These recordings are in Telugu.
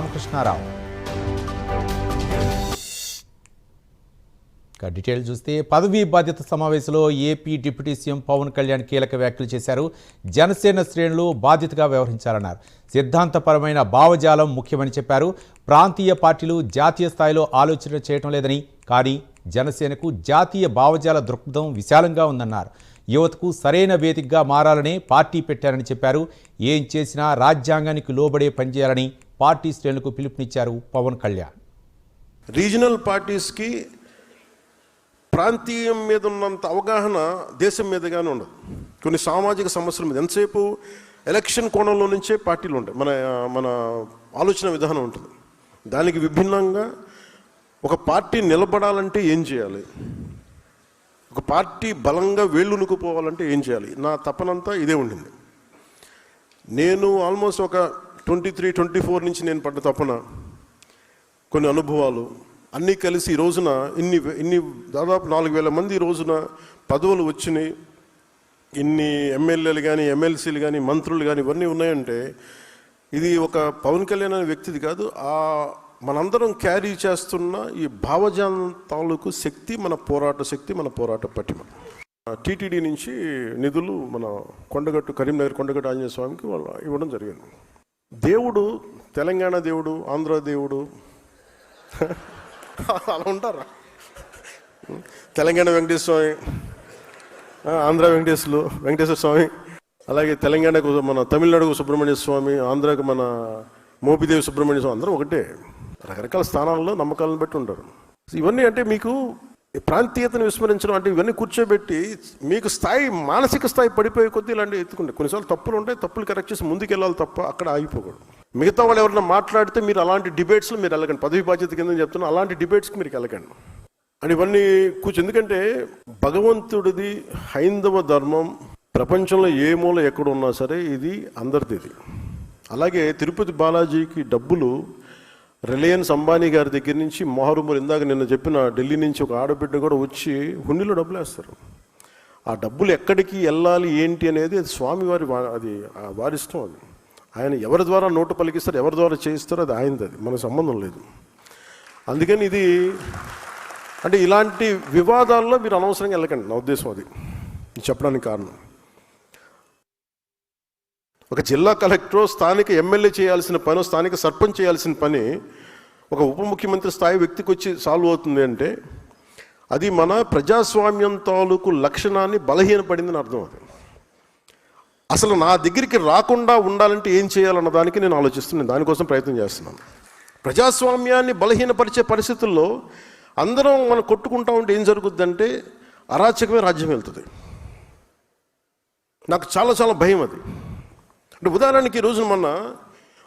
రామకృష్ణారావు. డీటెయిల్ చూస్తే పదవీ బాధ్యత సమావేశంలో AP deputy CM Pawan Kalyan కీలక వ్యాఖ్యలు చేశారు. జనసేన శ్రేణులు బాధ్యతగా వ్యవహరించాలన్నారు. సిద్ధాంతపరమైన భావజాలం ముఖ్యమని చెప్పారు. ప్రాంతీయ పార్టీలు జాతీయ స్థాయిలో ఆలోచన చేయటం లేదని, కానీ జనసేనకు జాతీయ భావజాల దృక్పథం విశాలంగా ఉందన్నారు. యువతకు సరైన వేదికగా మారాలనే పార్టీ పెట్టారని చెప్పారు. ఏం చేసినా రాజ్యాంగానికి లోబడే పనిచేయాలని పార్టీ శ్రేణులకు పిలుపునిచ్చారు పవన్ కళ్యాణ్. రీజనల్ పార్టీస్కి ప్రాంతీయం మీద ఉన్నంత అవగాహన దేశం మీదగానే ఉండదు. కొన్ని సామాజిక సమస్యల మీద ఎంతసేపు ఎలక్షన్ కోణంలో నుంచే పార్టీలు ఉంటాయి. మన ఆలోచన విధానం ఉంటుంది. దానికి విభిన్నంగా ఒక పార్టీ నిలబడాలంటే ఏం చేయాలి, ఒక పార్టీ బలంగా వేళ్ళునుకుపోవాలంటే ఏం చేయాలి, నా తపనంతా ఇదే ఉండింది. నేను ఆల్మోస్ట్ ఒక 23-24 నుంచి నేను పడ్డ తపన, కొన్ని అనుభవాలు అన్నీ కలిసి ఈ రోజున ఇన్ని దాదాపు 4,000 మంది ఈ రోజున పదవులు వచ్చినాయి. ఇన్ని ఎమ్మెల్యేలు కానీ, ఎమ్మెల్సీలు కానీ, మంత్రులు కానీ ఇవన్నీ ఉన్నాయంటే ఇది ఒక పవన్ కళ్యాణ్ అనే వ్యక్తిది కాదు, మనందరం క్యారీ చేస్తున్న ఈ భావజాలం తాలూకు శక్తి, మన పోరాట శక్తి, మన పోరాట పటిమ. టీటీడీ నుంచి నిధులు మన కరీంనగర్ కొండగట్టు ఆంజనేయ స్వామికి వాళ్ళు ఇవ్వడం జరిగింది. దేవుడు తెలంగాణ దేవుడు, ఆంధ్ర దేవుడు అలా ఉంటారా? తెలంగాణ వెంకటేశ్వర స్వామి, ఆంధ్ర వెంకటేశ్వర స్వామి, అలాగే తెలంగాణకు మన తమిళనాడుకు సుబ్రహ్మణ్య స్వామి, ఆంధ్రాకు మన మోపిదేవి సుబ్రహ్మణ్య స్వామి, అందరూ ఒకటే. రకరకాల స్థానాల్లో నమ్మకాలను బట్టి ఉంటారు. ఇవన్నీ అంటే మీకు ప్రాంతీయతను విస్మరించడం అంటే ఇవన్నీ కూర్చోబెట్టి మీకు మానసిక స్థాయి పడిపోయే కొద్దీ ఇలాంటివి ఎత్తుకుంటే కొన్నిసార్లు తప్పులు ఉంటాయి. తప్పులు కరెక్ట్ చేసి ముందుకెళ్ళాలి తప్ప అక్కడ ఆగిపోకూడదు. మిగతా వాళ్ళు ఎవరైనా మాట్లాడితే మీరు అలాంటి డిబేట్స్లో మీరు వెళ్ళకండి. పదవి బాధ్యత కింద చెప్తున్నా, అలాంటి డిబేట్స్కి మీరు వెళ్ళకండి అని ఇవన్నీ ఎందుకంటే భగవంతుడిది హైందవ ధర్మం ప్రపంచంలో ఏ మూల ఎక్కడ ఉన్నా సరే ఇది అందరిది. ఇది అలాగే తిరుపతి బాలాజీకి డబ్బులు రిలయన్స్ అంబానీ గారి దగ్గర నుంచి మొహరుమూరు, ఇందాక నిన్న చెప్పిన ఢిల్లీ నుంచి ఒక ఆడబిడ్డ కూడా వచ్చి హుండీలో డబ్బులు వేస్తారు. ఆ డబ్బులు ఎక్కడికి వెళ్ళాలి ఏంటి అనేది అది స్వామివారి, అది వారిష్టం. అది ఆయన ఎవరి ద్వారా నోటు పలికిస్తారు, ఎవరి ద్వారా చేయిస్తారో అది ఆయనది, అది మనకు సంబంధం లేదు. అందుకని ఇది అంటే ఇలాంటి వివాదాల్లో మీరు అనవసరంగా వెళ్ళకండి, నా ఉద్దేశం అది చెప్పడానికి కారణం. ఒక జిల్లా కలెక్టర్ స్థానిక ఎమ్మెల్యే చేయాల్సిన పని, స్థానిక సర్పంచ్ చేయాల్సిన పని ఒక ఉప ముఖ్యమంత్రి స్థాయి వ్యక్తికి వచ్చి సాల్వ్ అవుతుంది అంటే అది మన ప్రజాస్వామ్యం తాలూకు లక్షణాన్ని బలహీనపడిందని అర్థం. అది అసలు నా దగ్గరికి రాకుండా ఉండాలంటే ఏం చేయాలన్న దానికి నేను ఆలోచిస్తున్నాను, దానికోసం ప్రయత్నం చేస్తున్నాను. ప్రజాస్వామ్యాన్ని బలహీనపరిచే పరిస్థితుల్లో అందరం మనం కొట్టుకుంటా ఉంటే ఏం జరుగుద్దంటే అరాచకమే రాజ్యం వెళ్తుంది. నాకు చాలా చాలా భయం అది. అంటే ఉదాహరణకి ఈ రోజున మొన్న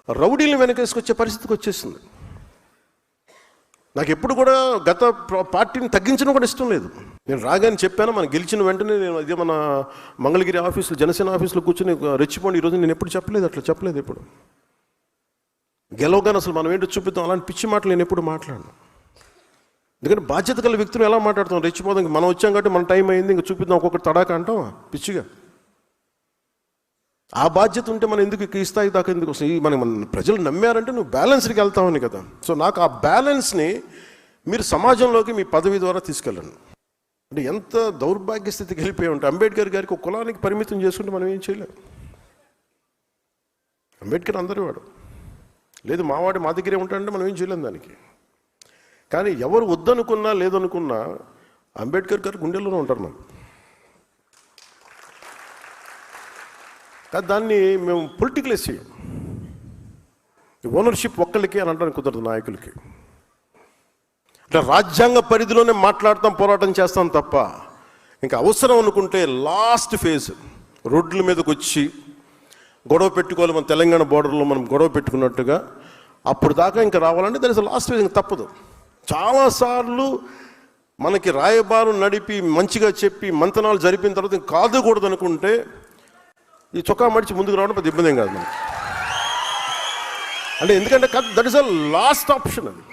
రౌడీలను వెనకేసుకొచ్చే పరిస్థితికి వచ్చేసింది. నాకు ఎప్పుడు కూడా గత పార్టీని తగ్గించడం కూడా ఇష్టం లేదు. నేను రాగానే చెప్పాను, మనం గెలిచిన వెంటనే నేను అదే మన మంగళగిరి ఆఫీసులో, జనసేన ఆఫీసులో కూర్చొని రెచ్చిపోండి. ఈరోజు నేను ఎప్పుడు చెప్పలేదు, అట్లా చెప్పలేదు. ఎప్పుడు గెలవగానే అసలు మనం ఏంటో చూపిద్దాం, అలాంటి పిచ్చి మాటలు నేను ఎప్పుడు మాట్లాడను. ఎందుకంటే బాధ్యత గల వ్యక్తులు ఎలా మాట్లాడుతాం, రెచ్చిపోదాం, మనం వచ్చాం కాబట్టి మన టైం అయింది ఇంకా చూపిద్దాం, ఒక్కొక్కటి తడాక అంటాం పిచ్చిగా. ఆ బాధ్యత ఉంటే మనం ఎందుకు ఈ స్థాయి దాకా ఎందుకు వస్తుంది? మన ప్రజలు నమ్మారంటే నువ్వు బ్యాలెన్స్కి వెళ్తావని కదా. సో నాకు ఆ బ్యాలెన్స్ని మీరు సమాజంలోకి మీ పదవి ద్వారా తీసుకెళ్ళండి. అంటే ఎంత దౌర్భాగ్య స్థితికి వెళ్ళిపోయి ఉంటే అంబేద్కర్ గారికి ఒక కులానికి పరిమితం చేసుకుంటే మనం ఏం చేయలేము. అంబేద్కర్ అందరి వాడు, లేదు మావాడు మా దగ్గరే ఉంటాడంటే మనం ఏం చేయలేము దానికి. కానీ ఎవరు వద్దనుకున్నా లేదనుకున్నా అంబేద్కర్ గారు గుండెల్లోనే ఉంటారు మనం. దాన్ని మేము పొలిటికలైజ్ చేయం. ఓనర్షిప్ ఒక్కళ్ళకి అని అంటానికి కుదరదు, నాయకులకి. అంటే రాజ్యాంగ పరిధిలోనే మాట్లాడతాం, పోరాటం చేస్తాం తప్ప ఇంకా అవసరం అనుకుంటే లాస్ట్ ఫేజ్ రోడ్ల మీదకి వచ్చి గొడవ పెట్టుకోవాలి. మన తెలంగాణ బోర్డర్లో మనం గొడవ పెట్టుకున్నట్టుగా అప్పుడు దాకా ఇంకా రావాలంటే దట్ ఇస్ లాస్ట్ ఫేజ్, ఇంకా తప్పదు. చాలాసార్లు మనకి రాయబారం నడిపి మంచిగా చెప్పి మంతనాలు జరిపిన తర్వాత ఇంకా కాదుకూడదు అనుకుంటే ఈ చొక్కా మడిచి ముందుకు రావడం పెద్ద ఇబ్బంది ఏం కాదు మనకి. అంటే ఎందుకంటే that is a last option. అది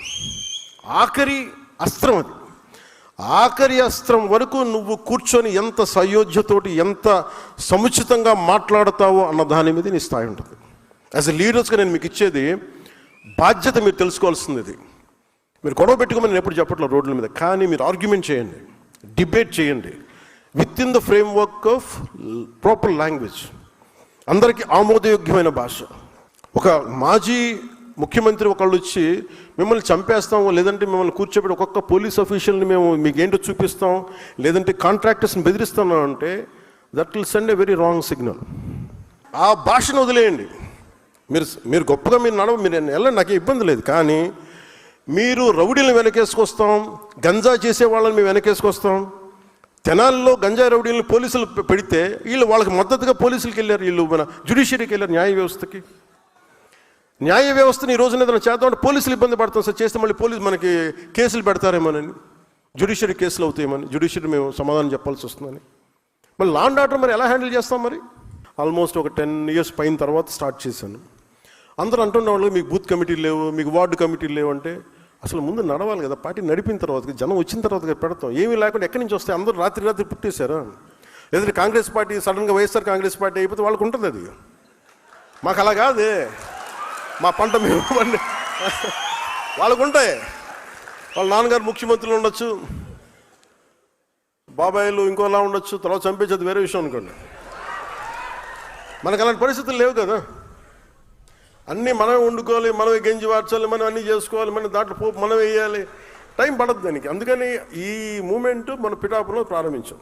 ఆఖరి అస్త్రం. అది ఆఖరి అస్త్రం వరకు నువ్వు కూర్చొని ఎంత సయోధ్యతోటి ఎంత సముచితంగా మాట్లాడతావో అన్న దాని మీద నీ స్థాయి ఉంటుంది. యాజ్ ఎ లీడర్స్గా నేను మీకు ఇచ్చేది, బాధ్యత మీరు తెలుసుకోవాల్సింది ఇది. మీరు గొడవ పెట్టుకోమని నేను ఎప్పుడు చెప్పట్లేదు రోడ్ల మీద, కానీ మీరు ఆర్గ్యుమెంట్ చేయండి, డిబేట్ చేయండి with in the framework of proper language, అందరికీ ఆమోదయోగ్యమైన భాష. ఒక మాజీ ముఖ్యమంత్రి ఒకళ్ళు వచ్చి మిమ్మల్ని చంపేస్తాం, లేదంటే మిమ్మల్ని కూర్చోబెట్టి ఒక్కొక్క పోలీస్ ఆఫీషియల్ని మేము మీకు ఏంటో చూపిస్తాం, లేదంటే కాంట్రాక్టర్స్ని బెదిరిస్తాం అంటే that will send a very wrong signal. ఆ భాషను వదిలేయండి. మీరు గొప్పగా మీరు వెళ్ళండి, నాకే ఇబ్బంది లేదు. కానీ మీరు రౌడీలను వెనకేసుకొస్తాం, గంజా చేసే వాళ్ళని మేము వెనకేసుకొస్తాం. తెనాల్లో గంజా రౌడీలను పోలీసులు పెడితే వీళ్ళు వాళ్ళకి మద్దతుగా పోలీసులకు వెళ్ళారు, వీళ్ళు మన జ్యుడిషియరీకి వెళ్ళారు, న్యాయ వ్యవస్థకి. న్యాయ వ్యవస్థని ఈ రోజున ఏదైనా చేద్దామంటే పోలీసులు ఇబ్బంది పడతాం సార్, చేస్తే మళ్ళీ పోలీసు మనకి కేసులు పెడతారేమోనని, జ్యుడిషియరీ కేసులు అవుతాయేమని, జ్యుడిషియరీ మేము సమాధానం చెప్పాల్సి వస్తుందని. మళ్ళీ లా అండ్ ఆర్డర్ మరి ఎలా హ్యాండిల్ చేస్తాం? మరి ఆల్మోస్ట్ ఒక 10 years పైన తర్వాత స్టార్ట్ చేశాను. అందరూ అంటున్న వాళ్ళు మీకు బూత్ కమిటీలు లేవు, మీకు వార్డు కమిటీలు లేవు అంటే అసలు ముందు నడవాలి కదా. పార్టీ నడిపిన తర్వాత, జనం వచ్చిన తర్వాత పెడతాం. ఏమీ లేకుండా ఎక్కడి నుంచి వస్తాయి? అందరూ రాత్రి పుట్టేశారా? లేదంటే కాంగ్రెస్ పార్టీ సడన్గా వైఎస్ఆర్ కాంగ్రెస్ పార్టీ అయిపోతే వాళ్ళకు ఉంటుంది అది. మాకు అలా కాదే, మా పంట మేము వాళ్ళకు ఉంటాయి. వాళ్ళ నాన్నగారు ముఖ్యమంత్రులు ఉండొచ్చు, బాబాయిలు ఇంకోలా ఉండొచ్చు, తర్వాత చంపేసేది వేరే విషయం అనుకోండి. మనకు అలాంటి పరిస్థితులు లేవు కదా. అన్నీ మనమే వండుకోవాలి, మనమే గంజి వార్చాలి, మనం అన్నీ చేసుకోవాలి, మనం దాంట్లో పోపు మనం వేయాలి, టైం పడద్దు దానికి. అందుకని ఈ మూమెంట్ మన పిఠాపురంలో ప్రారంభించాం.